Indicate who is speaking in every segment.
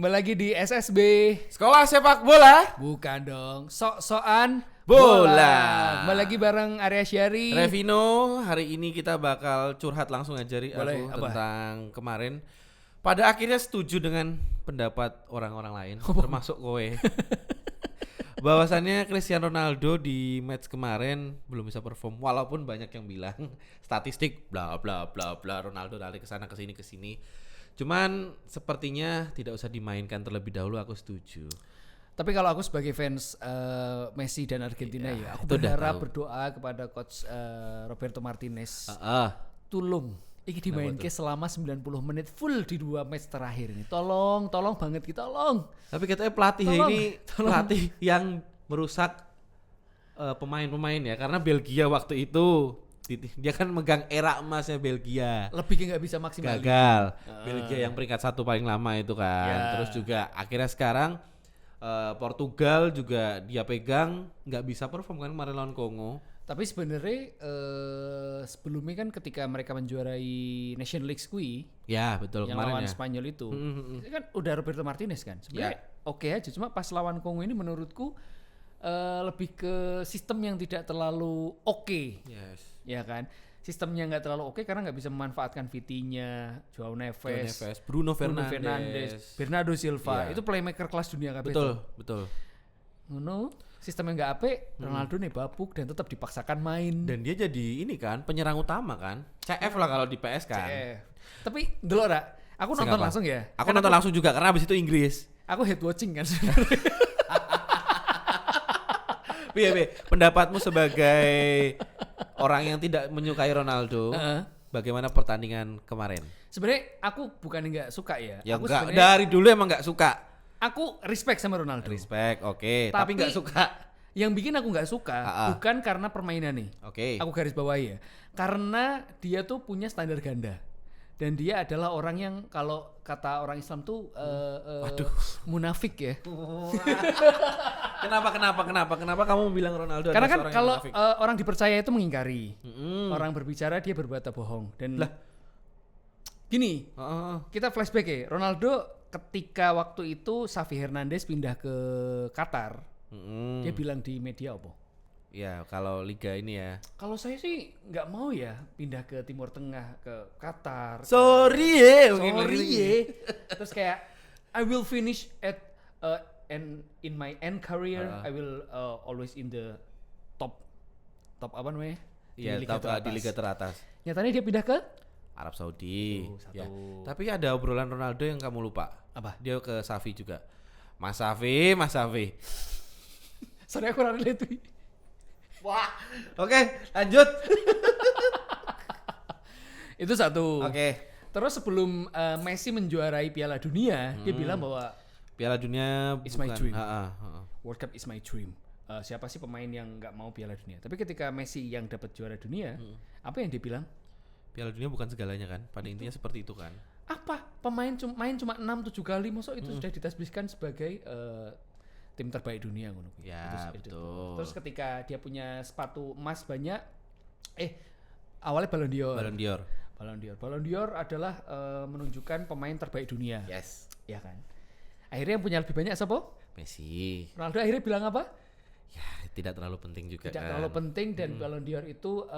Speaker 1: Kembali lagi di SSB.
Speaker 2: Sekolah sepak bola.
Speaker 1: Bukan dong, sok-sokan
Speaker 2: Bola.
Speaker 1: Kembali lagi bareng Arya Syari.
Speaker 2: Revino, hari ini kita bakal curhat langsung aja
Speaker 1: Boleh,
Speaker 2: aku
Speaker 1: apa?
Speaker 2: tentang kemarin. Pada akhirnya setuju dengan pendapat orang-orang lain, termasuk kowe. Bahwasannya Cristiano Ronaldo di match kemarin belum bisa perform, walaupun banyak yang bilang statistik bla bla bla bla, Ronaldo lari ke sana ke sini. Cuman sepertinya tidak usah dimainkan terlebih dahulu, aku setuju.
Speaker 1: Tapi kalau aku sebagai fans Messi dan Argentina
Speaker 2: Iya,
Speaker 1: aku
Speaker 2: itu udah
Speaker 1: berharap
Speaker 2: tahu.
Speaker 1: berdoa kepada coach Roberto Martinez.
Speaker 2: Tolong.
Speaker 1: Tolong iki dimainke selama 90 menit full di 2 match terakhir ini. Tolong banget kita, tolong.
Speaker 2: Tapi katanya pelatih
Speaker 1: Tolong.
Speaker 2: ini pelatih yang merusak pemain-pemain ya, karena Belgia waktu itu dia kan megang era emasnya Belgia.
Speaker 1: Lebih nggak bisa maksimal.
Speaker 2: Gagal. Belgia yang peringkat 1 paling lama itu kan.
Speaker 1: Ya.
Speaker 2: Terus juga akhirnya sekarang Portugal juga dia pegang, nggak bisa perform kan kemarin lawan Kongo.
Speaker 1: Tapi sebenarnya sebelumnya kan ketika mereka menjuarai Nation League kui
Speaker 2: Ya betul
Speaker 1: yang
Speaker 2: kemarin
Speaker 1: lawan
Speaker 2: ya.
Speaker 1: Spanyol itu kan udah Roberto Martinez kan sebenarnya oke aja, cuma pas lawan Kongo ini menurutku lebih ke sistem yang tidak terlalu oke.
Speaker 2: Yes.
Speaker 1: Ya kan, sistemnya nggak terlalu oke karena nggak bisa memanfaatkan Vitinya, Joao Neves,
Speaker 2: Bruno
Speaker 1: Bruno
Speaker 2: Fernandes.
Speaker 1: Fernandes, Bernardo Silva.
Speaker 2: Iya.
Speaker 1: Itu playmaker kelas dunia kabeh.
Speaker 2: Betul.
Speaker 1: Ngono, sistemnya nggak apik, Ronaldo nih babuk dan tetap dipaksakan main.
Speaker 2: Dan dia jadi ini kan penyerang utama kan. CF lah kalau di PS kan.
Speaker 1: Tapi dulu Ra, aku nonton
Speaker 2: Apa?
Speaker 1: langsung ya.
Speaker 2: Aku nonton langsung juga karena abis itu Inggris.
Speaker 1: Aku head watching kan sebenarnya.
Speaker 2: Piye, pendapatmu sebagai orang yang tidak menyukai Ronaldo, bagaimana pertandingan kemarin?
Speaker 1: Sebenarnya aku bukan nggak suka ya.
Speaker 2: Ya
Speaker 1: Aku
Speaker 2: enggak,
Speaker 1: sebenarnya
Speaker 2: dari dulu emang enggak suka.
Speaker 1: aku respect sama Ronaldo.
Speaker 2: Respect, oke, tapi enggak suka.
Speaker 1: Yang bikin aku nggak suka bukan karena permainan nih.
Speaker 2: Oke.
Speaker 1: Aku garis bawahi ya. Karena dia tuh punya standar ganda. Dan dia adalah orang yang kalau kata orang Islam tuh munafik ya.
Speaker 2: Kenapa kamu bilang Ronaldo
Speaker 1: Karena
Speaker 2: adalah
Speaker 1: kan
Speaker 2: seorang
Speaker 1: kalau
Speaker 2: yang munafik?
Speaker 1: orang dipercaya itu mengingkari. Orang berbicara dia berbuat bohong. Dan gini, kita flashback ya. Ronaldo ketika waktu itu Xavi Hernandez pindah ke Qatar, dia bilang di media apa?
Speaker 2: Ya, kalau liga ini ya.
Speaker 1: Kalau saya sih nggak mau ya pindah ke Timur Tengah, ke Qatar.
Speaker 2: Sorry ya.
Speaker 1: Terus kayak I will finish at and in my end career I will always in the top apa namanya?
Speaker 2: Iya, di liga teratas.
Speaker 1: Nyatanya dia pindah ke
Speaker 2: Arab Saudi.
Speaker 1: satu.
Speaker 2: Ya. Tapi ada obrolan Ronaldo yang kamu lupa.
Speaker 1: Apa?
Speaker 2: Dia ke Xavi juga. Mas Xavi.
Speaker 1: Sorry aku rada itu.
Speaker 2: Wah. Oke, lanjut.
Speaker 1: Itu satu.
Speaker 2: Oke.
Speaker 1: Terus sebelum Messi menjuarai Piala Dunia, dia bilang bahwa
Speaker 2: Piala Dunia
Speaker 1: It's my
Speaker 2: bukan.
Speaker 1: dream.
Speaker 2: Ha.
Speaker 1: World Cup is my dream. Siapa sih pemain yang nggak mau Piala Dunia? Tapi ketika Messi yang dapat juara dunia, apa yang dia bilang?
Speaker 2: Piala Dunia bukan segalanya kan? Pada intinya seperti itu kan.
Speaker 1: Apa? Pemain main cuma 6-7 kali, maksud itu sudah ditasbihkan sebagai tim terbaik dunia ngono.
Speaker 2: Ya,
Speaker 1: Itu.
Speaker 2: betul.
Speaker 1: Terus ketika dia punya sepatu emas banyak, awalnya Ballon d'Or. Ballon d'Or adalah menunjukkan pemain terbaik dunia.
Speaker 2: Yes.
Speaker 1: Ya kan. Akhirnya yang punya lebih banyak siapa?
Speaker 2: Messi.
Speaker 1: Ronaldo akhirnya bilang apa?
Speaker 2: Ya, tidak terlalu penting juga
Speaker 1: Tidak
Speaker 2: kan.
Speaker 1: terlalu penting dan Ballon d'Or itu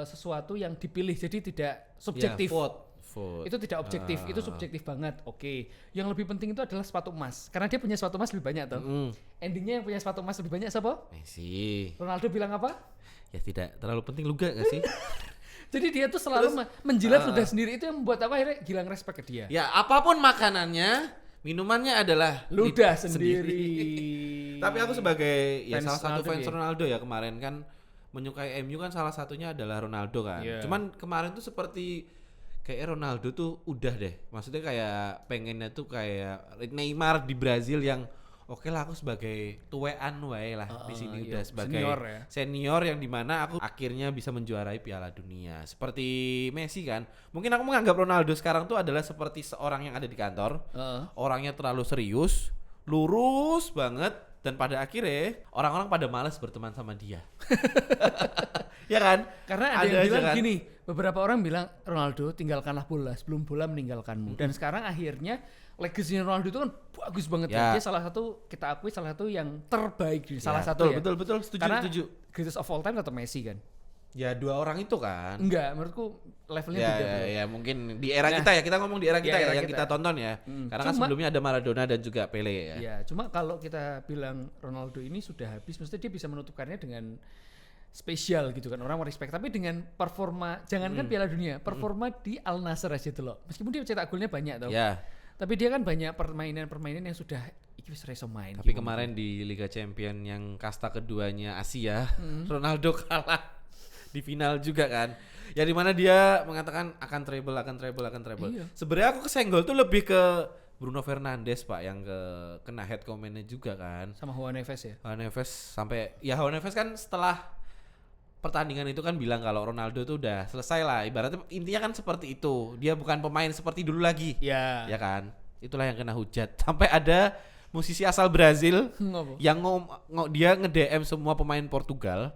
Speaker 1: sesuatu yang dipilih, jadi tidak subjektif.
Speaker 2: Ya, vote.
Speaker 1: Itu tidak objektif, itu subjektif banget. Oke. Yang lebih penting itu adalah sepatu emas. Karena dia punya sepatu emas lebih banyak tuh. Endingnya yang punya sepatu emas lebih banyak siapa?
Speaker 2: Messi.
Speaker 1: Ronaldo bilang apa?
Speaker 2: Ya tidak terlalu penting juga gak sih?
Speaker 1: Jadi dia tuh selalu menjilat ludah sendiri, itu yang membuat aku akhirnya gilang respect ke dia.
Speaker 2: Ya, apapun makanannya, minumannya adalah
Speaker 1: Ludah sendiri.
Speaker 2: Tapi aku sebagai ya
Speaker 1: Fans
Speaker 2: salah satu
Speaker 1: Ronaldo
Speaker 2: fans
Speaker 1: ya.
Speaker 2: Ronaldo ya kemarin kan menyukai MU kan salah satunya adalah Ronaldo kan.
Speaker 1: Iya.
Speaker 2: Cuman kemarin tuh seperti kayak Ronaldo tuh udah deh. Maksudnya kayak pengennya tuh kayak Neymar di Brazil yang oke lah aku sebagai tuwean wae lah di sini
Speaker 1: iya,
Speaker 2: udah sebagai
Speaker 1: senior ya.
Speaker 2: senior yang dimana aku akhirnya bisa menjuarai Piala Dunia. Seperti Messi kan. Mungkin aku menganggap Ronaldo sekarang tuh adalah seperti seorang yang ada di kantor. Orangnya terlalu serius, lurus banget, dan pada akhirnya orang-orang pada malas berteman sama dia. Ya kan?
Speaker 1: Karena ada yang bilang
Speaker 2: kan?
Speaker 1: gini, beberapa orang bilang Ronaldo tinggalkanlah bola sebelum bola meninggalkanmu. Dan sekarang akhirnya legacy Ronaldo itu kan bagus banget ya. Dia salah satu, kita akui salah satu yang terbaik di salah satu
Speaker 2: betul, setuju.
Speaker 1: Karena greatest of all time tetap Messi kan.
Speaker 2: Ya 2 orang itu kan.
Speaker 1: Enggak, menurutku levelnya beda.
Speaker 2: Ya mungkin di era kita ya, kita ngomong di era kita yang kita tonton ya. Karena kan sebelumnya ada Maradona dan juga Pele ya.
Speaker 1: Ya, cuma kalau kita bilang Ronaldo ini sudah habis, mesti dia bisa menutupkannya dengan spesial gitu kan, orang respect. Tapi dengan performa, jangankan Piala Dunia, performa di Al Nassr aja tuh loh. Meskipun dia cetak golnya banyak tau.
Speaker 2: Ya.
Speaker 1: Tapi dia kan banyak permainan yang sudah iki wis iso main.
Speaker 2: Tapi kemarin di Liga Champion yang kasta keduanya Asia, Ronaldo kalah di final juga kan. Ya dimana dia mengatakan akan treble. Iya. Sebenarnya aku kesenggol tuh lebih ke Bruno Fernandes Pak yang kena head comment-nya juga kan.
Speaker 1: Sama Juan Neves ya.
Speaker 2: Juan Neves Juan Neves kan setelah pertandingan itu kan bilang kalau Ronaldo tuh udah selesai lah. Ibaratnya intinya kan seperti itu. Dia bukan pemain seperti dulu lagi.
Speaker 1: Iya.
Speaker 2: Ya kan. Itulah yang kena hujat. Sampai ada musisi asal Brazil yang dia nge-DM semua pemain Portugal.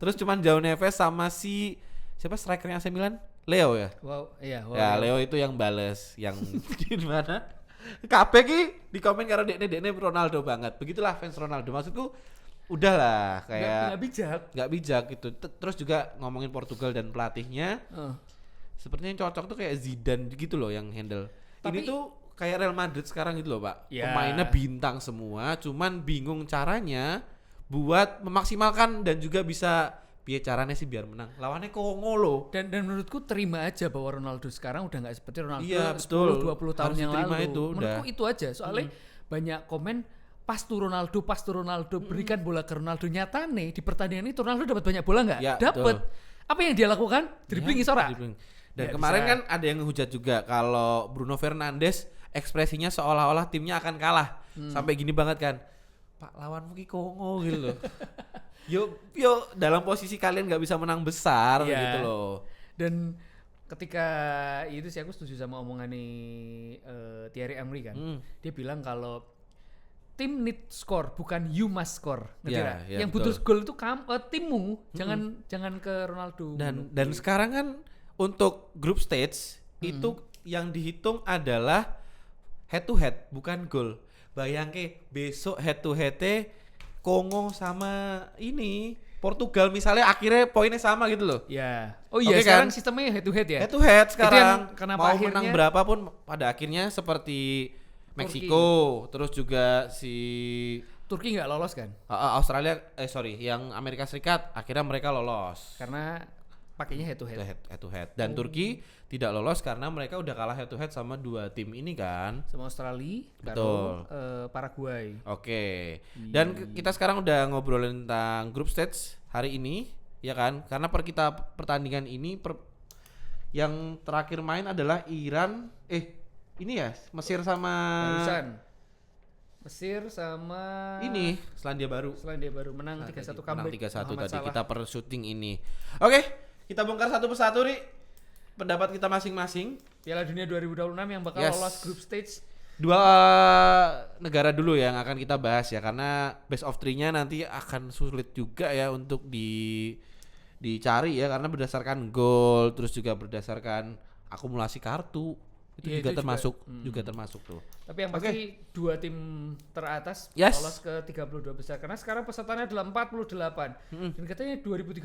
Speaker 2: Terus cuman João Neves sama si siapa strikernya AC Milan? Leo ya?
Speaker 1: Wow, iya.
Speaker 2: Ya, Leo itu yang bales yang gimana? Kabeh ki di komen karo dekne Ronaldo banget. Begitulah fans Ronaldo. Maksudku udahlah kayak nggak bijak gitu. Terus juga ngomongin Portugal dan pelatihnya. Sepertinya cocok tuh kayak Zidane gitu loh yang handle. Ini tuh kayak Real Madrid sekarang gitu loh, Pak. Pemainnya bintang semua, cuman bingung caranya buat memaksimalkan dan juga bisa caranya sih biar menang. Lawannya Kongo loh.
Speaker 1: Dan menurutku terima aja bahwa Ronaldo sekarang udah nggak seperti Ronaldo 10-20 tahun
Speaker 2: harus
Speaker 1: yang lalu.
Speaker 2: Menurutku
Speaker 1: itu aja. Soalnya banyak komen pas tuh Ronaldo berikan bola ke Ronaldo. Nyata nih di pertandingan itu Ronaldo dapat banyak bola nggak? Dapat. Apa yang dia lakukan? Dribbling isora.
Speaker 2: Dan kemarin kan ada yang ngehujat juga kalau Bruno Fernandes ekspresinya seolah-olah timnya akan kalah. Sampai gini banget kan. Pak lawanmu ki Kongo gitu loh. Yo dalam posisi kalian nggak bisa menang besar gitu loh.
Speaker 1: Dan ketika itu sih aku setuju sama omongan nih Thierry Henry kan. Dia bilang kalau tim need score bukan you must score. Yang butuh gol itu timmu, jangan ke Ronaldo.
Speaker 2: Dan sekarang kan untuk group stage itu yang dihitung adalah head to head bukan gol. Bayangke besok head to head Kongo sama ini Portugal misalnya akhirnya poinnya sama gitu loh.
Speaker 1: Ya. Oh iya sekarang kan? Sistemnya head to head ya.
Speaker 2: Head to head sekarang.
Speaker 1: Mau akhirnya,
Speaker 2: menang berapapun pada akhirnya seperti Meksiko, terus juga si
Speaker 1: Turki nggak lolos kan?
Speaker 2: Australia yang Amerika Serikat akhirnya mereka lolos.
Speaker 1: Karena pakainya head to head.
Speaker 2: Dan Turki tidak lolos karena mereka udah kalah head to head sama 2 tim ini kan.
Speaker 1: Sama Australia,
Speaker 2: betul.
Speaker 1: Paraguay.
Speaker 2: Oke. Dan kita sekarang udah ngobrolin tentang group stage hari ini, ya kan? Karena pertandingan ini yang terakhir main adalah Iran. Ini ya Mesir sama.
Speaker 1: Barusan. Mesir sama
Speaker 2: ini Selandia Baru
Speaker 1: menang 3-1 comeback.
Speaker 2: Menang 3-1 tadi kita per shooting ini. Oke, kita bongkar satu persatu Ri. Pendapat kita masing-masing.
Speaker 1: Piala Dunia 2026 yang bakal lolos group stage.
Speaker 2: 2 negara dulu yang akan kita bahas ya karena best of 3-nya nanti akan sulit juga ya untuk dicari ya karena berdasarkan gol terus juga berdasarkan akumulasi kartu. Itu juga termasuk tuh.
Speaker 1: Tapi yang pasti 2 tim teratas lolos ke 32 besar karena sekarang pesertanya adalah 48. Dan katanya 2030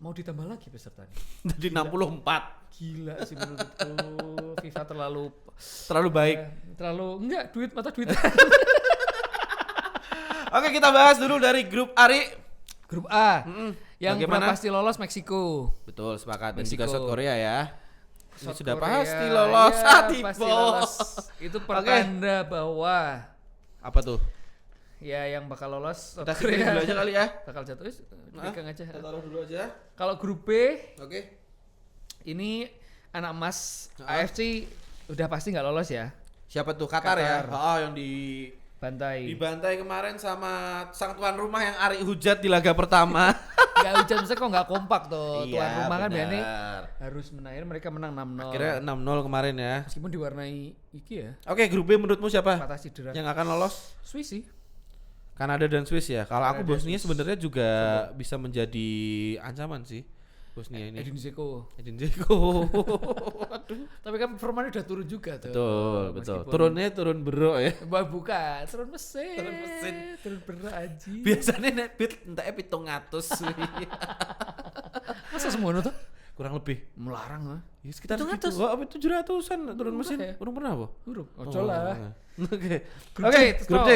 Speaker 1: mau ditambah lagi pesertanya.
Speaker 2: Jadi 64.
Speaker 1: Gila sih menurutku. FIFA
Speaker 2: terlalu baik.
Speaker 1: Enggak duit.
Speaker 2: Oke, kita bahas dulu dari grup Ari.
Speaker 1: Grup A. Yang pasti lolos Meksiko.
Speaker 2: Betul, sepakat. Dan juga South Korea ya. Ini sudah
Speaker 1: Korea,
Speaker 2: pasti lolos.
Speaker 1: Pasti lolos. Itu pertanda bahwa
Speaker 2: apa tuh?
Speaker 1: Ya yang bakal lolos
Speaker 2: kita Korea dulu aja kali ya.
Speaker 1: Bakal jatuh. Pegang aja.
Speaker 2: Kita taruh dulu aja.
Speaker 1: Kalau grup B, ini anak emas AFC udah pasti nggak lolos ya.
Speaker 2: Siapa tuh? Qatar. Ya. Yang dibantai kemarin sama sang tuan rumah yang Ari hujat di laga pertama.
Speaker 1: Gak hujat, maksudnya kok gak kompak tuh.
Speaker 2: Iya,
Speaker 1: tuan rumah kan biasanya harus menang. Mereka menang 6-0.
Speaker 2: Akhirnya 6-0 kemarin ya.
Speaker 1: Meskipun diwarnai iki ya.
Speaker 2: Oke, grup B menurutmu siapa
Speaker 1: patah cedera
Speaker 2: yang akan lolos?
Speaker 1: Swiss sih.
Speaker 2: Kanada dan Swiss ya. Kalau aku
Speaker 1: Kanada,
Speaker 2: Bosnia
Speaker 1: Swiss.
Speaker 2: sebenarnya juga bisa menjadi ancaman sih. Bosnia ini.
Speaker 1: Edin Dzeko.
Speaker 2: Waduh.
Speaker 1: Tapi kan performanya udah turun juga tuh.
Speaker 2: Betul.
Speaker 1: Meskipun-
Speaker 2: Turunnya turun beruk ya.
Speaker 1: Bukan, turun mesin.
Speaker 2: Turun mesin.
Speaker 1: Turun berat aja.
Speaker 2: Biasanya nek bit entek 700.
Speaker 1: Masa semuanya tuh?
Speaker 2: Kurang lebih.
Speaker 1: Melarang ah.
Speaker 2: Ya sekitar
Speaker 1: 700.
Speaker 2: segitu. Oh, apa 700-an turun
Speaker 1: Murah
Speaker 2: mesin.
Speaker 1: ya?
Speaker 2: Kurang pernah apa?
Speaker 1: Huruf. Ojo lah.
Speaker 2: Oke.
Speaker 1: Grup C,
Speaker 2: Grup C.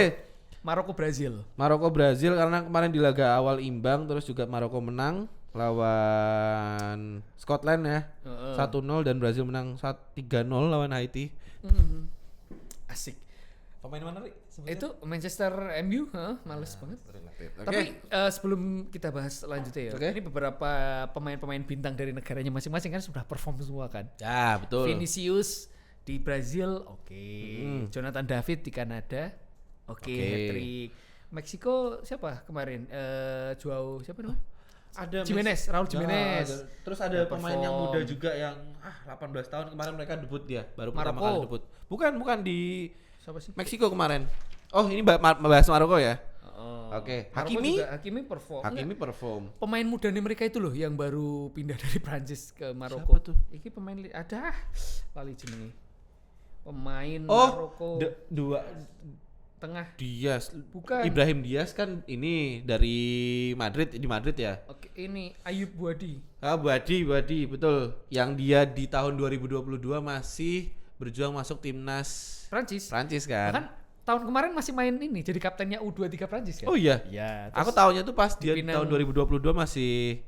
Speaker 1: Maroko Brazil.
Speaker 2: Maroko Brazil karena kemarin di laga awal imbang, terus juga Maroko menang lawan Scotland ya. 1-0 dan Brazil menang 3-0 lawan Haiti.
Speaker 1: Asik.
Speaker 2: Pemain mana, Ri?
Speaker 1: Itu Manchester MU, males banget.
Speaker 2: Oke.
Speaker 1: Tapi sebelum kita bahas lanjutnya ya,
Speaker 2: Oke.
Speaker 1: ini beberapa pemain-pemain bintang dari negaranya masing-masing kan sudah perform semua kan.
Speaker 2: Ya, betul.
Speaker 1: Vinicius di Brazil, oke. Jonathan David di Kanada, oke. Hat-trick. Meksiko siapa kemarin? Joao siapa namanya?
Speaker 2: Ada
Speaker 1: Jimenez, Raul Jimenez.
Speaker 2: Terus ada
Speaker 1: Yang
Speaker 2: pemain yang
Speaker 1: perform.
Speaker 2: muda juga yang 18 tahun kemarin mereka debut dia, baru pertama
Speaker 1: Maroko.
Speaker 2: kali debut. Bukan di
Speaker 1: Siapa sih?
Speaker 2: Meksiko kemarin. Oh, ini bahas Maroko ya? Oke.
Speaker 1: Maroko
Speaker 2: Hakimi?
Speaker 1: juga, Hakimi perform.
Speaker 2: Hakimi
Speaker 1: Enggak,
Speaker 2: perform.
Speaker 1: pemain muda nih mereka itu loh yang baru pindah dari Prancis ke Maroko.
Speaker 2: Siapa tuh?
Speaker 1: Iki pemain ada lali jenenge. Pemain
Speaker 2: Oh,
Speaker 1: Maroko
Speaker 2: dua
Speaker 1: tengah.
Speaker 2: Diaz.
Speaker 1: Bukan.
Speaker 2: Ibrahim Diaz kan ini dari di Madrid ya.
Speaker 1: Oke, ini Ayub Buadi.
Speaker 2: Ah, Buadi, betul. Yang dia di tahun 2022 masih berjuang masuk timnas
Speaker 1: Prancis.
Speaker 2: Prancis kan.
Speaker 1: Bahkan tahun kemarin masih main ini jadi kaptennya U23 Prancis kan?
Speaker 2: Oh iya.
Speaker 1: Iya.
Speaker 2: Aku tahunya tuh pas dia di
Speaker 1: dipinang-
Speaker 2: tahun 2022 masih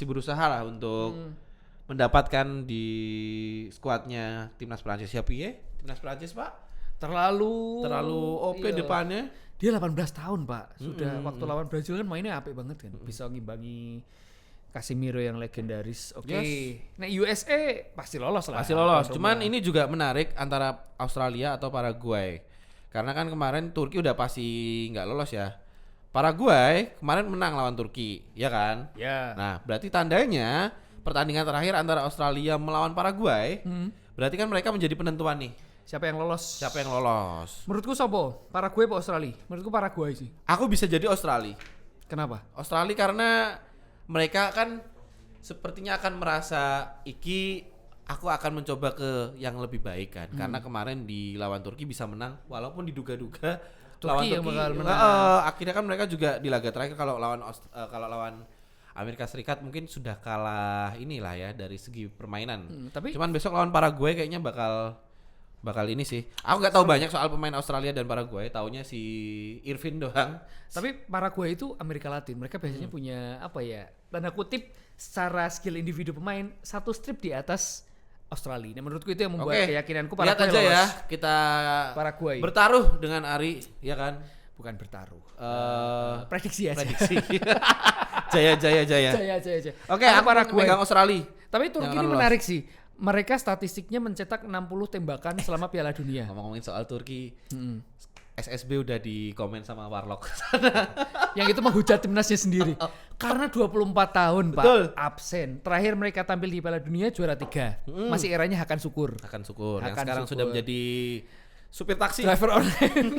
Speaker 2: berusaha lah untuk mendapatkan di skuadnya timnas Prancis. Siapa ya? Timnas Prancis, Pak.
Speaker 1: terlalu
Speaker 2: OP
Speaker 1: iya.
Speaker 2: depannya.
Speaker 1: Dia 18 tahun, Pak. Sudah waktu lawan Brazil kan mainnya apik banget kan. Bisa ngimbangi Casemiro yang legendaris. Oke.
Speaker 2: Yes.
Speaker 1: Nah, USA pasti lolos lah.
Speaker 2: Pasti lolos.
Speaker 1: Tuan
Speaker 2: Cuman
Speaker 1: rumah.
Speaker 2: ini juga menarik antara Australia atau Paraguay. Karena kan kemarin Turki udah pasti nggak lolos ya. Paraguay kemarin menang lawan Turki, ya kan?
Speaker 1: Ya.
Speaker 2: Nah, berarti tandanya pertandingan terakhir antara Australia melawan Paraguay, berarti kan mereka menjadi penentuan nih.
Speaker 1: Siapa yang lolos?
Speaker 2: Siapa yang lolos?
Speaker 1: Menurutku sopo? Paraguay apa Australia? Menurutku Paraguay sih.
Speaker 2: Aku bisa jadi Australia.
Speaker 1: Kenapa?
Speaker 2: Australia karena mereka kan sepertinya akan merasa aku akan mencoba ke yang lebih baik kan. Karena kemarin di lawan Turki bisa menang walaupun diduga-duga
Speaker 1: Turki yang bakal menang.
Speaker 2: Akhirnya kan mereka juga di laga terakhir kalau lawan Amerika Serikat mungkin sudah kalah inilah ya dari segi permainan.
Speaker 1: Tapi
Speaker 2: Cuman besok lawan Paraguay kayaknya bakal ini sih. Aku nggak tahu banyak soal pemain Australia dan Paraguay, taunya si Irvin doang.
Speaker 1: Paraguay itu Amerika Latin. Mereka biasanya punya apa ya? Tanda kutip secara skill individu pemain satu strip di atas Australia. Nah, menurutku itu yang membuat keyakinanku
Speaker 2: Lihat
Speaker 1: Paraguay
Speaker 2: aja
Speaker 1: lolos.
Speaker 2: ya, kita
Speaker 1: Paraguay.
Speaker 2: bertaruh dengan Ari, ya kan?
Speaker 1: Bukan bertaruh.
Speaker 2: Eh
Speaker 1: Prediksi aja.
Speaker 2: prediksi. Jaya.
Speaker 1: Jaya.
Speaker 2: Oke,
Speaker 1: Aku
Speaker 2: aku
Speaker 1: Paraguay.
Speaker 2: megang Australia.
Speaker 1: Tapi Turki
Speaker 2: Jangan
Speaker 1: ini
Speaker 2: lolos.
Speaker 1: menarik sih. Mereka statistiknya mencetak 60 tembakan selama Piala Dunia.
Speaker 2: Ngomongin soal Turki, SSB udah di komen sama Warlock.
Speaker 1: Yang itu menghujat timnasnya sendiri. Karena 24 tahun,
Speaker 2: Betul.
Speaker 1: Pak, absen. Terakhir mereka tampil di Piala Dunia juara 3. Masih eranya Hakan Syukur.
Speaker 2: Akan syukur. Yang
Speaker 1: Hakan
Speaker 2: sekarang
Speaker 1: Syukur.
Speaker 2: sudah menjadi supir taksi.
Speaker 1: Driver online.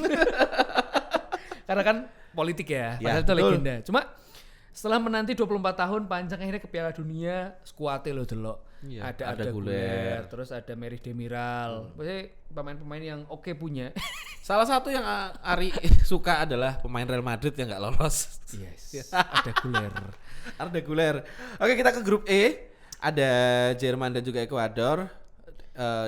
Speaker 1: Karena kan politik ya,
Speaker 2: Ya,
Speaker 1: padahal itu
Speaker 2: betul.
Speaker 1: legenda. Cuma setelah menanti 24 tahun panjang akhirnya ke Piala Dunia, skuadnya lo delok.
Speaker 2: Iya,
Speaker 1: ada
Speaker 2: ada
Speaker 1: Guler,
Speaker 2: Guler.
Speaker 1: terus ada Merih Demiral. Maksudnya pemain-pemain yang oke punya.
Speaker 2: Salah satu yang Ari suka adalah pemain Real Madrid yang nggak lolos.
Speaker 1: Yes. Ada Guler.
Speaker 2: Arda Güler. Oke, kita ke grup E. Ada Jerman dan juga Ekuador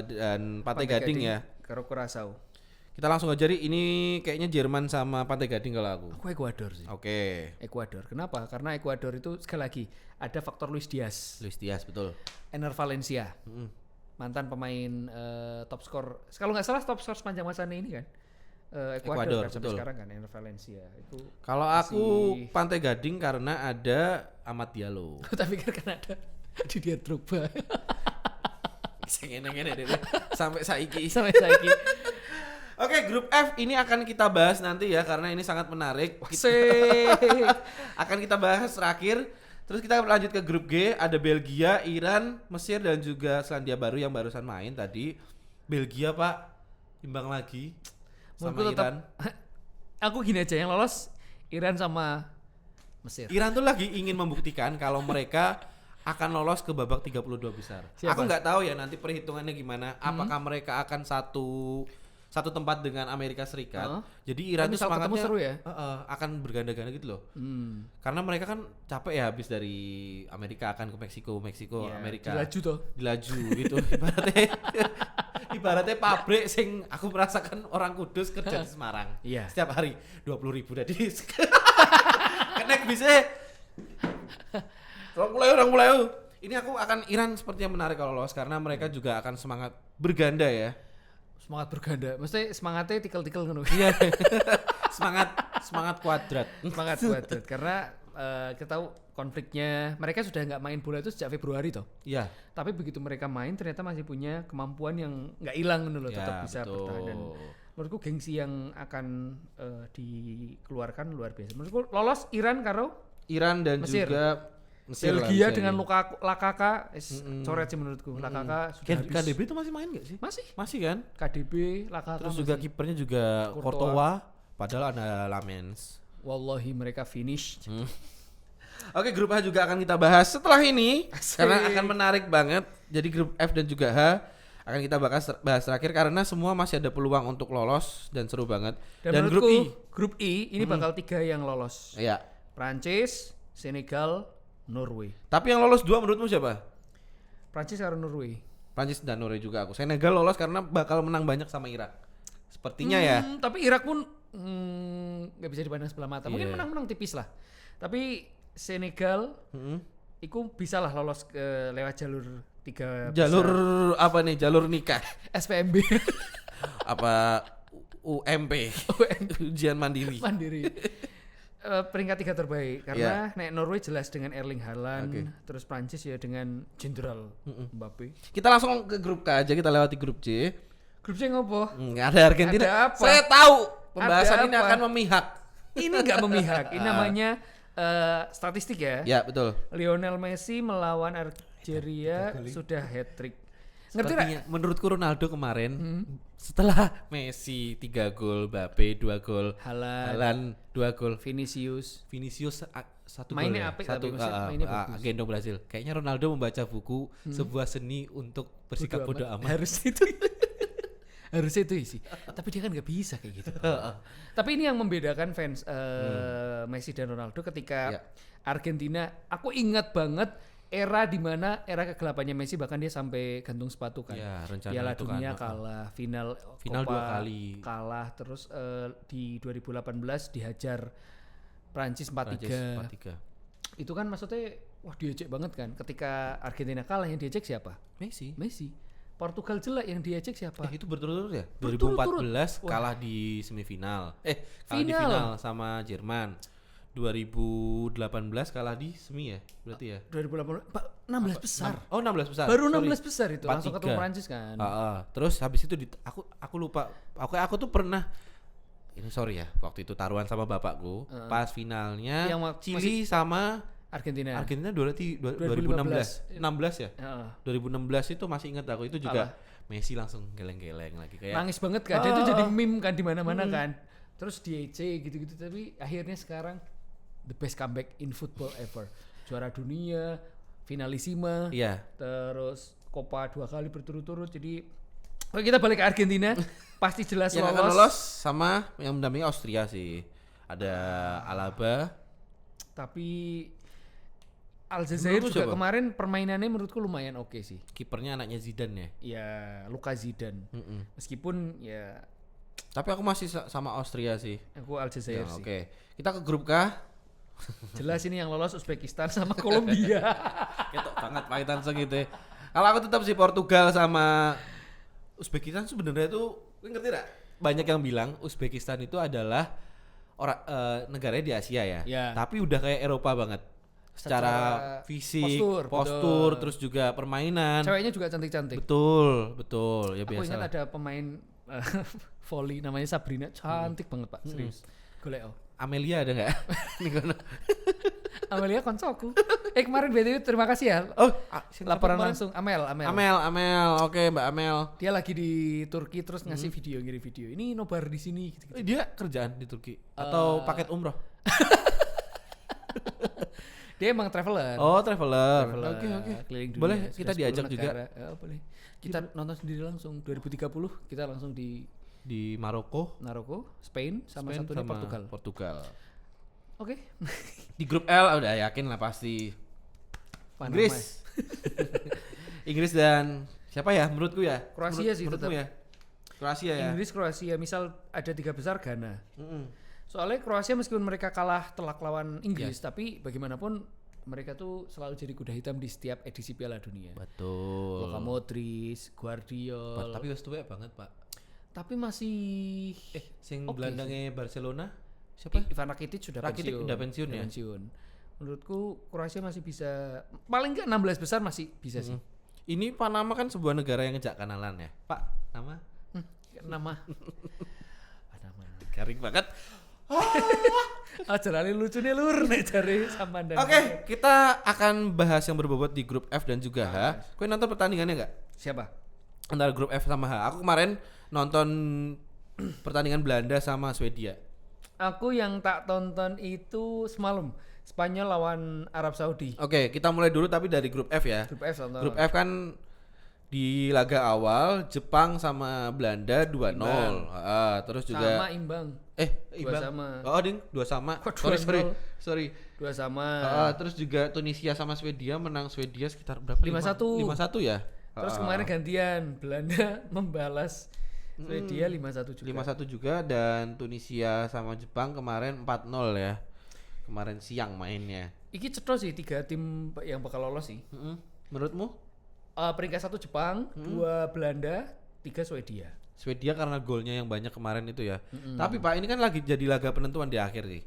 Speaker 2: dan Pantai Gading ya.
Speaker 1: Karo Curaçao.
Speaker 2: Kita langsung aja Ri. Ini kayaknya Jerman sama Pantai Gading kalau aku.
Speaker 1: Aku Ekuador sih.
Speaker 2: Oke.
Speaker 1: Ekuador. Kenapa? Karena Ekuador itu sekali lagi ada faktor Luis Diaz,
Speaker 2: Luis Diaz betul.
Speaker 1: Ener Valencia, mantan pemain top skor. Kalau nggak salah top skor sepanjang masa ini kan. Ekuador kan, sampai
Speaker 2: betul.
Speaker 1: sekarang kan Ener Valencia itu.
Speaker 2: Kalau aku Pantai Gading karena ada Amad Diallo.
Speaker 1: Tapi kan ada di dia Drogba
Speaker 2: Ngene-ngene deh. Sampai saiki.
Speaker 1: sampai saiki.
Speaker 2: Oke, grup F ini akan kita bahas nanti ya karena ini sangat menarik. Akan kita bahas terakhir. Terus kita lanjut ke grup G, ada Belgia, Iran, Mesir dan juga Selandia Baru yang barusan main tadi. Belgia, Pak, imbang lagi sama
Speaker 1: Menurutku tetap
Speaker 2: Iran.
Speaker 1: aku gini aja yang lolos Iran sama Mesir.
Speaker 2: Iran tuh lagi ingin membuktikan kalau mereka akan lolos ke babak 32 besar.
Speaker 1: Siapa?
Speaker 2: Aku nggak tahu ya nanti perhitungannya gimana. Apakah mereka akan satu tempat dengan Amerika Serikat. Jadi Iran tuh semangatnya
Speaker 1: seru ya?
Speaker 2: akan berganda-ganda gitu loh. Karena mereka kan capek ya habis dari Amerika akan ke Meksiko, Amerika. Dilaju gitu. Ibaratnya pabrik sing aku merasakan orang Kudus kerja di Semarang.
Speaker 1: Iya.
Speaker 2: Setiap hari 20.000 tadi. Kenek bisa. Orang mulai. Ini aku akan Iran sepertinya menarik kalau lolos karena mereka juga akan semangat berganda ya.
Speaker 1: Semangat berganda. Mesti semangatnya tikel-tikel ngono.
Speaker 2: Iya. semangat kuadrat.
Speaker 1: Semangat kuadrat karena kita tahu konfliknya mereka sudah nggak main bola itu sejak Februari toh.
Speaker 2: Iya.
Speaker 1: Tapi begitu mereka main ternyata masih punya kemampuan yang nggak hilang loh,
Speaker 2: Ya,
Speaker 1: tetap bisa
Speaker 2: betul.
Speaker 1: bertahan. Dan menurutku gengsi yang akan dikeluarkan luar biasa. Menurutku lolos Iran karo
Speaker 2: Iran dan
Speaker 1: Mesir.
Speaker 2: juga Mesir lah
Speaker 1: Belgia
Speaker 2: bisa
Speaker 1: dengan
Speaker 2: ini.
Speaker 1: Lakaka coret sih menurutku. Lakaka sudah habis.
Speaker 2: KDB itu masih main gak sih? Masih kan?
Speaker 1: KDB, Lakaka
Speaker 2: Terus juga
Speaker 1: masih.
Speaker 2: kipernya juga Courtois, padahal ada Lamens.
Speaker 1: Wallahi mereka finish.
Speaker 2: Oke, grup H juga akan kita bahas setelah ini karena akan menarik banget. Jadi grup F dan juga H akan kita bahas terakhir karena semua masih ada peluang untuk lolos dan seru banget. Dan grup I,
Speaker 1: grup I ini bakal 3 yang lolos.
Speaker 2: ya.
Speaker 1: Prancis, Senegal, Norway.
Speaker 2: Tapi yang lolos 2 menurutmu siapa?
Speaker 1: Prancis atau Norway?
Speaker 2: Prancis dan Norway juga aku. Senegal lolos karena bakal menang banyak sama Irak. Sepertinya ya.
Speaker 1: Tapi Irak pun nggak bisa dipandang sebelah mata. Mungkin
Speaker 2: Iya.
Speaker 1: menang-menang tipis lah. Tapi Senegal itu bisa lah lolos ke lewat jalur 3
Speaker 2: Jalur apa nih? Jalur nikah.
Speaker 1: SPMB
Speaker 2: Apa UMP? Ujian mandiri.
Speaker 1: mandiri. Peringkat 3 terbaik karena nek Norway jelas dengan Erling Haaland,
Speaker 2: Oke.
Speaker 1: terus Prancis ya dengan Jenderal Mbappe.
Speaker 2: Kita langsung ke grup K aja, kita lewati grup C.
Speaker 1: Grup C ngopo?
Speaker 2: Nggak ada Argentina.
Speaker 1: Ada apa?
Speaker 2: Saya tahu pembahasan
Speaker 1: Ada
Speaker 2: ini
Speaker 1: apa?
Speaker 2: akan memihak.
Speaker 1: Ini nggak memihak. Ini namanya statistik ya.
Speaker 2: Ya betul.
Speaker 1: Lionel Messi melawan Algeria sudah hat-trick. Ngerti nggak?
Speaker 2: Sepertinya menurutku Ronaldo kemarin setelah Messi 3 gol, Mbappe 2 gol, Haaland 2 gol,
Speaker 1: Vinicius.
Speaker 2: 1 gol
Speaker 1: Mainnya
Speaker 2: ya.
Speaker 1: apik
Speaker 2: Satu
Speaker 1: tapi maksudnya mainnya bagus.
Speaker 2: gendong Brasil. Kayaknya Ronaldo membaca buku sebuah seni untuk bersikap bodoh amat.
Speaker 1: Harus itu. Harusnya itu sih. Tapi dia kan nggak bisa kayak gitu. Tapi ini yang membedakan fans Messi dan Ronaldo ketika
Speaker 2: Ya.
Speaker 1: Argentina. Aku ingat banget era dimana era kegelapannya Messi, bahkan dia sampai gantung sepatu kan.
Speaker 2: Ya, rencana
Speaker 1: Piala
Speaker 2: itu kan,
Speaker 1: Dunia kalah, final
Speaker 2: Final
Speaker 1: Copa
Speaker 2: 2 kali.
Speaker 1: kalah, terus di 2018 dihajar Prancis 4-3.
Speaker 2: 4-3.
Speaker 1: Itu kan maksudnya wah diejek banget kan. Ketika Argentina kalah yang diejek siapa?
Speaker 2: Messi.
Speaker 1: Portugal jelek yang diejek siapa?
Speaker 2: Itu berturut-turut ya?
Speaker 1: Berturut-turut.
Speaker 2: 2014
Speaker 1: Wah.
Speaker 2: kalah di semifinal. Kalah di
Speaker 1: Final.
Speaker 2: final sama Jerman. 2018 kalah di semi ya? Berarti ya?
Speaker 1: 2018 16 besar.
Speaker 2: Oh, 16 besar.
Speaker 1: Baru
Speaker 2: Sorry.
Speaker 1: 16 besar itu langsung
Speaker 2: 4-3.
Speaker 1: ketemu Prancis kan.
Speaker 2: Terus habis itu aku lupa. Aku tuh pernah ini sorry ya, waktu itu taruhan sama bapakku pas finalnya
Speaker 1: Yang
Speaker 2: Chili sama
Speaker 1: Argentina.
Speaker 2: 2016 ya?
Speaker 1: Heeh.
Speaker 2: 2016 itu masih ingat aku itu juga Messi langsung geleng-geleng lagi kayak
Speaker 1: Nangis banget kan. Dia tuh jadi meme kan di mana-mana kan. Terus di EC gitu-gitu, tapi akhirnya sekarang the best comeback in football ever. Juara dunia, finalissima.
Speaker 2: iya.
Speaker 1: Terus Copa 2 kali berturut-turut. Jadi oke, kita balik ke Argentina. Pasti jelas
Speaker 2: Yang akan lolos sama yang mendampingi Austria sih. Ada Alaba.
Speaker 1: Tapi Aljazair
Speaker 2: Menurutmu
Speaker 1: juga
Speaker 2: siapa?
Speaker 1: kemarin permainannya menurutku lumayan oke sih.
Speaker 2: Kipernya anaknya Zidane ya.
Speaker 1: Ya Luka Zidane. Meskipun ya
Speaker 2: Tapi aku masih sama Austria sih.
Speaker 1: aku Aljazair
Speaker 2: Ya,
Speaker 1: sih.
Speaker 2: Oke. Kita ke grup K.
Speaker 1: Jelas ini yang lolos Uzbekistan sama Kolombia.
Speaker 2: Ketok banget pahitan segitu. Kalau aku tetap sih Portugal sama Uzbekistan sebenarnya itu ngerti gak? Banyak yang bilang Uzbekistan itu adalah negaranya di Asia ya.
Speaker 1: Ya.
Speaker 2: Tapi udah kayak Eropa banget. Secara fisik,
Speaker 1: betul.
Speaker 2: postur, terus juga permainan.
Speaker 1: Ceweknya juga cantik-cantik.
Speaker 2: Betul. Ya
Speaker 1: Aku
Speaker 2: biasa.
Speaker 1: ingat ada pemain volley namanya Sabrina, cantik banget Pak, serius. Golek oh.
Speaker 2: Amelia ada nggak? Nih kono.
Speaker 1: Amelia koncoku. Kemarin BTW terima kasih ya.
Speaker 2: Oh,
Speaker 1: Laporan
Speaker 2: kemarin?
Speaker 1: langsung Amel.
Speaker 2: Amel. Oke, Mbak Amel.
Speaker 1: Dia lagi di Turki terus ngasih video, ngirim video. Ini nobar di sini gitu.
Speaker 2: Dia kerjaan di Turki atau paket umroh?
Speaker 1: Dia emang traveler.
Speaker 2: Oh, traveler.
Speaker 1: Traveler,
Speaker 2: Oke.
Speaker 1: keliling dunia,
Speaker 2: Boleh
Speaker 1: sudah
Speaker 2: kita
Speaker 1: 10
Speaker 2: diajak
Speaker 1: negara.
Speaker 2: juga
Speaker 1: Boleh. Kita nonton sendiri langsung 2030 kita langsung di
Speaker 2: di Maroko,
Speaker 1: Maroko, Spain sama
Speaker 2: Spain
Speaker 1: satunya
Speaker 2: sama
Speaker 1: Portugal. Oke.
Speaker 2: Di grup L udah yakin lah pasti.
Speaker 1: Panama.
Speaker 2: Inggris. Inggris dan siapa ya menurutku ya?
Speaker 1: Kroasia sih
Speaker 2: menurutmu
Speaker 1: tetap.
Speaker 2: ya. Kroasia ya.
Speaker 1: Inggris, Kroasia, misal ada 3 besar Ghana.
Speaker 2: Mm-mm.
Speaker 1: Soalnya Kroasia meskipun mereka kalah telak lawan Inggris, tapi bagaimanapun mereka tuh selalu jadi kuda hitam di setiap edisi Piala Dunia.
Speaker 2: Betul.
Speaker 1: Luka Modric, Guardiol.
Speaker 2: Tapi wis tuwek banget, Pak.
Speaker 1: Tapi masih
Speaker 2: Sing
Speaker 1: oke
Speaker 2: gelandangnya Barcelona siapa?
Speaker 1: Ivan Rakitic sudah
Speaker 2: Rakitic
Speaker 1: pensiun.
Speaker 2: udah pensiun ya?
Speaker 1: Menurutku Kroasia masih bisa, paling enggak 16 besar masih bisa sih.
Speaker 2: Ini Panama kan sebuah negara yang ngejak kanalan ya, Pak. Nama?
Speaker 1: Nama
Speaker 2: Garing banget.
Speaker 1: ajarane lucunya lur nek jare sampean dan
Speaker 2: Oke, kita akan bahas yang berbobot di grup F dan juga H. Kau nonton pertandingannya nggak?
Speaker 1: siapa?
Speaker 2: Antara grup F sama H. Aku kemarin nonton pertandingan Belanda sama Swedia.
Speaker 1: Aku yang tak tonton itu semalam Spanyol lawan Arab Saudi.
Speaker 2: Oke, kita mulai dulu tapi dari grup F ya.
Speaker 1: Grup F tonton.
Speaker 2: Grup F kan di laga awal Jepang sama Belanda 2-0. Terus juga
Speaker 1: sama imbang.
Speaker 2: imbang.
Speaker 1: sama.
Speaker 2: Oh, ding, 2 sama.
Speaker 1: Kok
Speaker 2: Sorry.
Speaker 1: 2 sama.
Speaker 2: Terus juga Tunisia sama Swedia menang Swedia sekitar berapa?
Speaker 1: 5-1.
Speaker 2: 5-1 ya.
Speaker 1: Terus kemarin gantian Belanda membalas Swedia 5-1 juga.
Speaker 2: 5-1 juga dan Tunisia sama Jepang kemarin 4-0 ya. Kemarin siang mainnya.
Speaker 1: Iki cetro sih 3 tim yang bakal lolos sih.
Speaker 2: Menurutmu?
Speaker 1: Peringkat 1 Jepang, 2 Belanda, 3 Swedia.
Speaker 2: Swedia karena golnya yang banyak kemarin itu ya. Tapi Pak ini kan lagi jadi laga penentuan di akhir nih.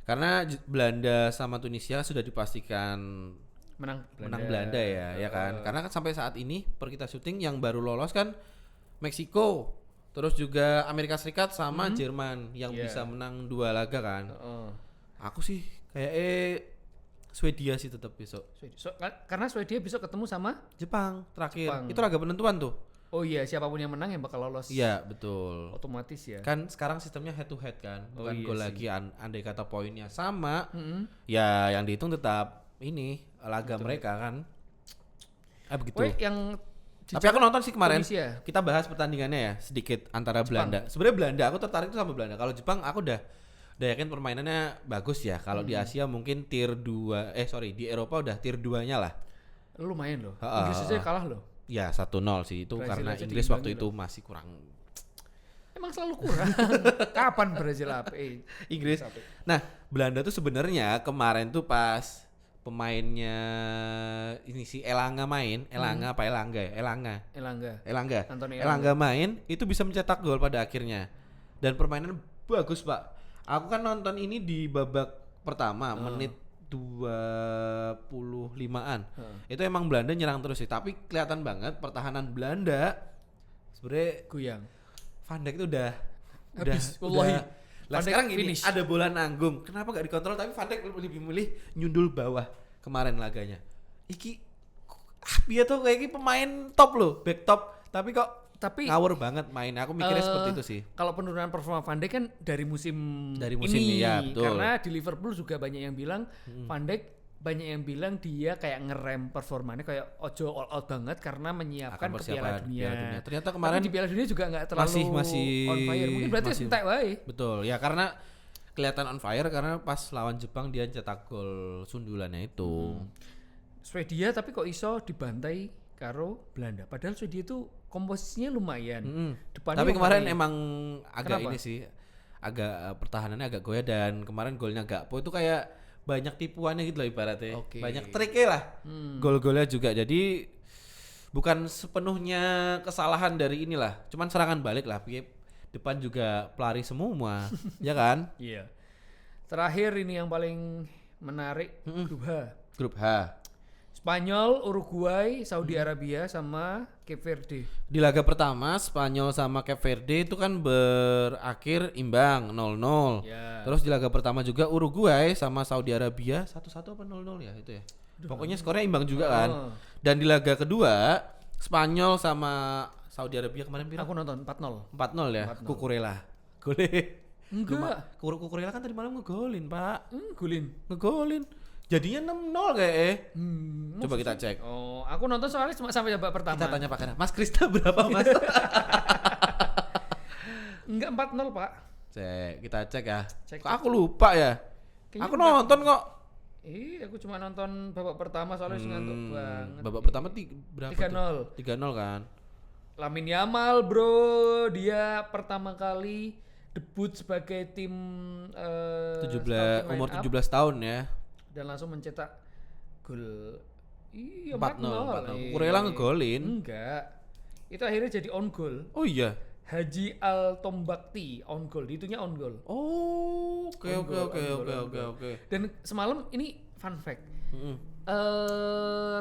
Speaker 2: Karena Belanda sama Tunisia sudah dipastikan
Speaker 1: Menang
Speaker 2: Belanda ya kan. Karena kan sampai saat ini per kita syuting yang baru lolos kan Meksiko, terus juga Amerika Serikat sama Jerman yang bisa menang 2 laga kan. Aku sih kayak Swedia sih tetap besok.
Speaker 1: Karena Swedia besok ketemu sama
Speaker 2: Jepang terakhir.
Speaker 1: Jepang.
Speaker 2: Itu laga penentuan tuh.
Speaker 1: Oh iya, siapapun yang menang yang bakal lolos.
Speaker 2: Iya, betul.
Speaker 1: Otomatis ya.
Speaker 2: Kan sekarang sistemnya head to head kan, bukan
Speaker 1: iya
Speaker 2: gol
Speaker 1: sih.
Speaker 2: lagi andai kata poinnya sama. Ya yang dihitung tetap ini laga mereka kan. Begitu.
Speaker 1: Woi, yang
Speaker 2: Tapi aku nonton sih kemarin.
Speaker 1: Tunisia.
Speaker 2: Kita bahas pertandingannya ya sedikit antara Belanda. Sebenarnya Belanda aku tertarik tuh sama Belanda. Kalau Jepang aku udah yakin permainannya bagus ya. Kalau di Asia mungkin tier 2 di Eropa udah tier 2-nya lah.
Speaker 1: lumayan loh. Inggris aja kalah loh.
Speaker 2: Ya 1-0 sih itu
Speaker 1: Brazil
Speaker 2: karena
Speaker 1: aja
Speaker 2: Inggris waktu
Speaker 1: diimbangin
Speaker 2: itu masih kurang.
Speaker 1: Emang selalu kurang. Kapan Brazil apa?
Speaker 2: Inggris. Nah, Belanda tuh sebenarnya kemarin tuh pas pemainnya ini si Elanga main, Elanga.
Speaker 1: Anthony
Speaker 2: Elanga main itu bisa mencetak gol pada akhirnya. Dan permainan bagus, Pak. Aku kan nonton ini di babak pertama menit 25-an. Itu emang Belanda nyerang terus sih, tapi kelihatan banget pertahanan Belanda sebenarnya
Speaker 1: Goyang.
Speaker 2: Van Dijk itu udah
Speaker 1: Habis, wallahi.
Speaker 2: Lah
Speaker 1: Van Dijk
Speaker 2: sekarang gini,
Speaker 1: finish.
Speaker 2: ada bola nanggung. Kenapa gak dikontrol tapi Van Dijk lebih milih nyundul bawah kemarin laganya. Iki dia tuh kayak pemain top loh, back top, tapi ngawur banget mainnya. Aku mikirnya seperti itu sih.
Speaker 1: Kalau penurunan performa Van Dijk kan dari musim
Speaker 2: ini ya, betul.
Speaker 1: Karena di Liverpool juga banyak yang bilang Van Dijk banyak yang bilang dia kayak ngerem performanya kayak ojo all out banget karena menyiapkan ke Piala Dunia.
Speaker 2: Ternyata kemarin
Speaker 1: tapi di Piala Dunia juga nggak terlalu
Speaker 2: masih
Speaker 1: on fire. Mungkin berarti entek wae.
Speaker 2: Betul. Ya karena kelihatan on fire karena pas lawan Jepang dia cetak gol sundulannya itu.
Speaker 1: Swedia tapi kok iso dibantai karo Belanda. Padahal Swedia itu komposisinya lumayan. Depannya
Speaker 2: Tapi kemarin
Speaker 1: lumayan.
Speaker 2: emang agak
Speaker 1: Kenapa?
Speaker 2: ini sih, agak pertahanannya agak goyah dan kemarin golnya Gakpo itu kayak banyak tipuannya gitu loh ibaratnya. Banyak triknya lah. Gol-golnya juga. Jadi bukan sepenuhnya kesalahan dari inilah. Cuman serangan balik lah. Depan juga pelari semua. Ya kan?
Speaker 1: Iya. Terakhir ini yang paling menarik grup H.
Speaker 2: Grup H.
Speaker 1: Spanyol, Uruguay, Saudi Arabia sama Cape Verde.
Speaker 2: Di laga pertama Spanyol sama Cape Verde itu kan berakhir imbang 0-0.
Speaker 1: Ya.
Speaker 2: Terus di laga pertama juga Uruguay sama Saudi Arabia 1-1 apa 0-0 ya itu ya. Pokoknya skornya imbang juga kan. Dan di laga kedua Spanyol sama Saudi Arabia kemarin
Speaker 1: Aku nonton 4-0.
Speaker 2: 4-0 ya. Kukurela. Gole.
Speaker 1: Enggak.
Speaker 2: Kukurela kan tadi malam ngegolin, Pak.
Speaker 1: Golin.
Speaker 2: Jadinya 6-0 kayak. Coba kita cek.
Speaker 1: Oh, aku nonton soalnya cuma sampai babak pertama.
Speaker 2: Kita tanya Pak Kena, Mas Krista berapa, Mas?
Speaker 1: Enggak 4-0, Pak.
Speaker 2: Kita cek ya.
Speaker 1: Cek.
Speaker 2: Kok aku lupa ya?
Speaker 1: Kayaknya
Speaker 2: aku nonton kok.
Speaker 1: Aku cuma nonton babak pertama soalnya ngantuk banget.
Speaker 2: Babak pertama berapa
Speaker 1: 3-0.
Speaker 2: 3-0 kan.
Speaker 1: Lamine Yamal, bro, dia pertama kali debut sebagai tim
Speaker 2: 17 umur 17 tahun ya.
Speaker 1: Dan langsung mencetak gol. Iya,
Speaker 2: 4-0. Kukurela ngegolin.
Speaker 1: Enggak. Itu akhirnya jadi on goal.
Speaker 2: Oh iya.
Speaker 1: Haji Al Tombakti on goal, dihitungnya on goal.
Speaker 2: Oh, oke.
Speaker 1: Dan semalam ini fun fact.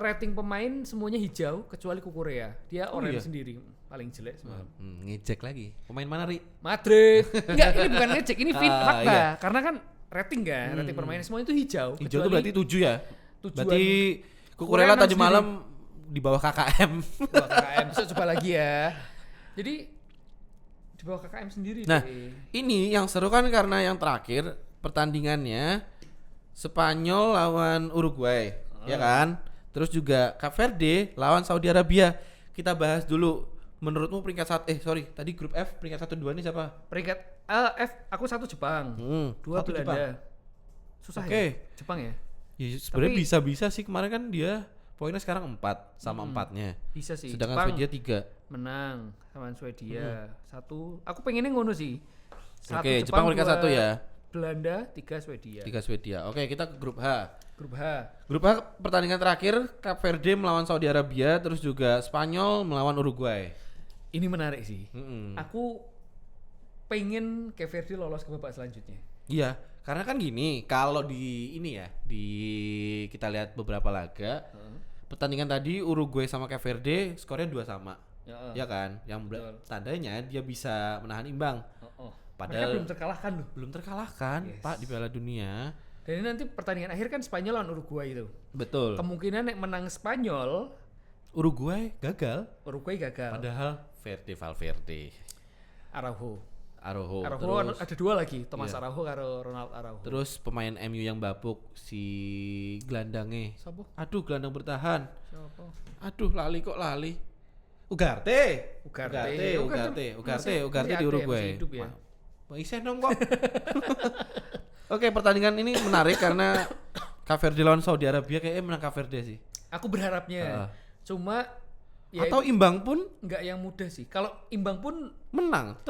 Speaker 1: Rating pemain semuanya hijau kecuali Kukurea. Dia orange sendiri, paling jelek semalam.
Speaker 2: Ngecek lagi. Pemain mana, Ri?
Speaker 1: Madrid. Enggak, ini bukan ngecek, ini fakta.
Speaker 2: Iya.
Speaker 1: Karena kan rating kan, rating permainan semuanya itu hijau.
Speaker 2: Hijau itu berarti 7 ya?
Speaker 1: Tujuan.
Speaker 2: Berarti Kukurela tadi malam di bawah KKM.
Speaker 1: Di bawah KKM, besok coba lagi ya. Jadi di bawah KKM sendiri.
Speaker 2: Nah, ini yang seru kan karena yang terakhir pertandingannya Spanyol lawan Uruguay, ya kan? Terus juga Cape Verde lawan Saudi Arabia. Kita bahas dulu. Menurutmu peringkat tadi grup F peringkat 1 2 nih siapa?
Speaker 1: Peringkat F aku 1 Jepang. 2 Belanda.
Speaker 2: Jepang.
Speaker 1: Susah ya? Jepang ya?
Speaker 2: Ya sebenarnya bisa sih, kemarin kan dia poinnya sekarang 4 sama 4-nya.
Speaker 1: Bisa sih.
Speaker 2: Sedangkan
Speaker 1: Jepang
Speaker 2: Swedia 3.
Speaker 1: Menang sama Swedia. 1. Aku pengennya ngono sih.
Speaker 2: Oke, Jepang peringkat 1 ya.
Speaker 1: Belanda, 3 Swedia.
Speaker 2: 3 Swedia. Oke, kita ke grup H.
Speaker 1: Grup H.
Speaker 2: Grup H pertandingan terakhir Cape Verde melawan Saudi Arabia, terus juga Spanyol melawan Uruguay.
Speaker 1: Ini menarik sih. Aku pengen Cape Verde lolos ke babak selanjutnya.
Speaker 2: Iya, karena kan gini, kalau di ini ya, kita lihat beberapa laga, pertandingan tadi Uruguay sama Cape Verde skornya 2 sama. Ya kan? Yang tandanya dia bisa menahan imbang. Padahal
Speaker 1: mereka belum terkalahkan loh.
Speaker 2: Belum terkalahkan, Pak, di Piala Dunia.
Speaker 1: Dan ini nanti pertandingan akhir kan Spanyol lawan Uruguay itu.
Speaker 2: Betul.
Speaker 1: Kemungkinan yang menang Spanyol,
Speaker 2: Uruguay gagal. Padahal Valverde.
Speaker 1: Araujo.
Speaker 2: Terus
Speaker 1: ada 2 lagi, Thomas Araujo karo Ronald Araujo.
Speaker 2: Terus pemain MU yang bapuk si gelandangnya.
Speaker 1: Siapa?
Speaker 2: Aduh, gelandang bertahan.
Speaker 1: Siapa?
Speaker 2: Aduh, lali. Ugarte di Uruguay. Masih dong kok. Oke, pertandingan ini menarik karena Cape Verde lawan Saudi Arabia kayaknya menang Cape Verde sih.
Speaker 1: Aku berharapnya. Cuma
Speaker 2: ya atau imbang pun
Speaker 1: enggak yang mudah sih. Kalau imbang pun
Speaker 2: menang.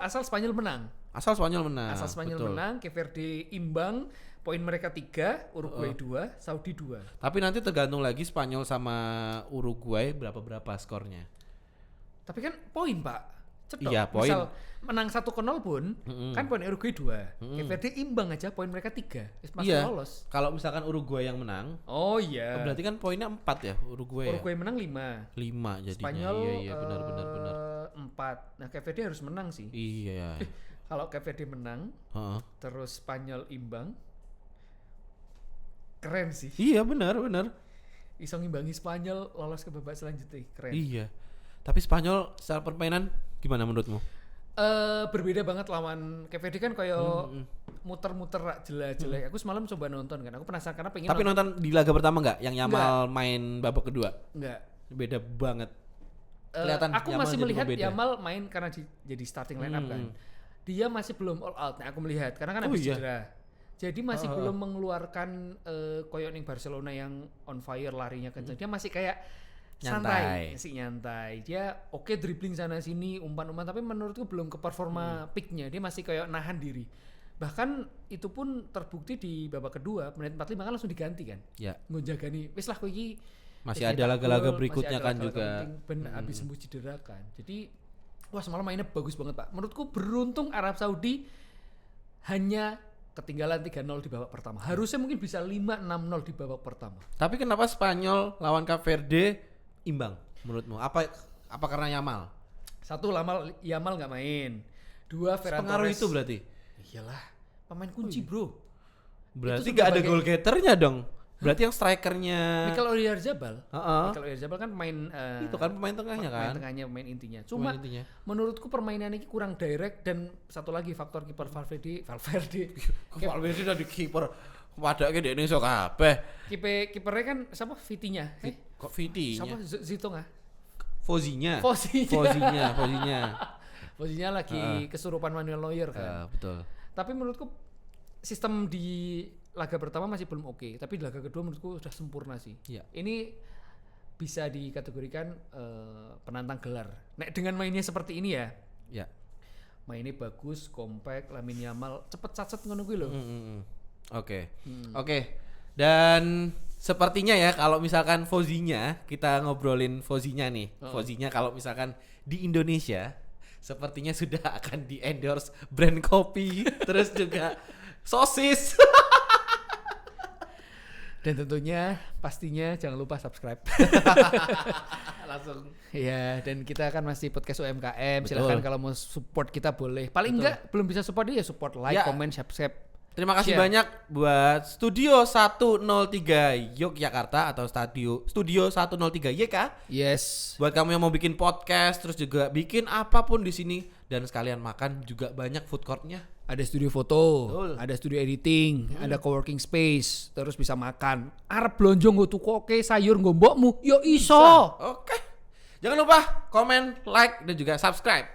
Speaker 1: Asal Spanyol menang. Asal Spanyol menang, Cape Verde imbang, poin mereka 3, Uruguay 2, Saudi 2.
Speaker 2: Tapi nanti tergantung lagi Spanyol sama Uruguay berapa skornya.
Speaker 1: Tapi kan poin, Pak. Cetok.
Speaker 2: Iya, poin.
Speaker 1: Misal menang 1-0 pun, kan poin Uruguay 2. Cape Verde imbang aja, poin mereka 3. Masih lolos.
Speaker 2: Kalau misalkan Uruguay yang menang, berarti kan poinnya 4 ya Uruguay.
Speaker 1: Uruguay menang 5
Speaker 2: jadinya.
Speaker 1: Spanyol
Speaker 2: iya benar.
Speaker 1: 4. Nah, Cape Verde harus menang sih.
Speaker 2: Iya.
Speaker 1: Kalau Cape Verde menang, terus Spanyol imbang, keren sih.
Speaker 2: Iya benar.
Speaker 1: Iso ngimbangi Spanyol lolos ke babak selanjutnya, keren.
Speaker 2: Iya. Tapi Spanyol secara permainan gimana menurutmu?
Speaker 1: Berbeda banget lawan Cape Verde kan kayak muter-muter rak jelek. Aku semalam coba nonton kan. Aku penasaran karena pengen.
Speaker 2: Tapi nonton di laga pertama enggak? Yang Yamal main babak kedua?
Speaker 1: Enggak.
Speaker 2: Beda banget. Kelihatan
Speaker 1: aku masih melihat Yamal main karena jadi starting line up kan. Dia masih belum all out. Nah, aku melihat karena kan habis cedera. Jadi masih belum mengeluarkan koyo ning Barcelona yang on fire larinya kencang. Dia masih kayak nyantai. Dia oke dribbling sana sini, umpan-umpan, tapi menurutku belum ke performa peaknya. Dia masih kayak nahan diri. Bahkan itu pun terbukti di babak kedua, menit 45 kan langsung diganti kan.
Speaker 2: Ya.
Speaker 1: Ngonjagani wis lah kowe iki
Speaker 2: masih ada laga-laga berikutnya kan juga.
Speaker 1: Habis sembuh cedera kan. Jadi wah semalam mainnya bagus banget, Pak. Menurutku beruntung Arab Saudi hanya ketinggalan 3-0 di babak pertama. Harusnya mungkin bisa 5-6-0 di babak pertama.
Speaker 2: Tapi kenapa Spanyol lawan Cape Verde imbang menurutmu? Apa karena Yamal?
Speaker 1: 1, Yamal nggak main. 2, Ferran
Speaker 2: Pengaruh
Speaker 1: Torres.
Speaker 2: itu berarti?
Speaker 1: Iyalah, pemain kunci bro.
Speaker 2: Berarti nggak ada goal getternya dong? Berarti yang strikernya
Speaker 1: Mikel Oyarzabal.
Speaker 2: Heeh.
Speaker 1: Mikel Oyarzabal kan pemain
Speaker 2: Itu kan pemain tengahnya
Speaker 1: pemain
Speaker 2: kan.
Speaker 1: tengahnya, pemain intinya. Cuma
Speaker 2: Pemain intinya.
Speaker 1: menurutku permainan ini kurang direct dan satu lagi faktor kiper Valverde.
Speaker 2: Valverde tadi kiper. Padahal dia ini sok kabeh.
Speaker 1: Kipernya kan siapa? Vitinya.
Speaker 2: Kok Vitinya?
Speaker 1: Siapa? Zitonga.
Speaker 2: Fozinya.
Speaker 1: Fozinya. Fozinya
Speaker 2: Ah.
Speaker 1: lagi kesurupan Manuel Neuer kan.
Speaker 2: Betul.
Speaker 1: Tapi menurutku sistem di laga pertama masih belum oke, tapi di laga kedua menurutku sudah sempurna sih.
Speaker 2: Iya.
Speaker 1: Ini bisa dikategorikan penantang gelar. Nek dengan mainnya seperti ini ya,
Speaker 2: Ya.
Speaker 1: mainnya bagus, compact, Lamine Yamal cepet sacet ngono kuwi lho.
Speaker 2: Oke. Dan sepertinya ya kalau misalkan Fozinya, kita ngobrolin Fozinya nih. Fozinya kalau misalkan di Indonesia sepertinya sudah akan di-endorse brand kopi terus juga sosis.
Speaker 1: Dan tentunya pastinya jangan lupa subscribe.
Speaker 2: Langsung.
Speaker 1: Ya, dan kita akan masih podcast UMKM.
Speaker 2: Betul.
Speaker 1: Silahkan kalau mau support kita boleh. Paling enggak belum bisa support dia, support like,
Speaker 2: Ya.
Speaker 1: comment, subscribe.
Speaker 2: Terima kasih
Speaker 1: Share.
Speaker 2: banyak buat Studio 103 Yogyakarta atau Studio 103 YK.
Speaker 1: Yes.
Speaker 2: Buat kamu yang mau bikin podcast terus juga bikin apapun di sini dan sekalian makan juga banyak food courtnya.
Speaker 1: Ada studio foto,
Speaker 2: Betul.
Speaker 1: ada studio editing, ada coworking space, terus bisa makan. Arep blonjo nggo tuku oke sayur nggo mbokmu, yo iso.
Speaker 2: Oke. Jangan lupa komen, like dan juga subscribe.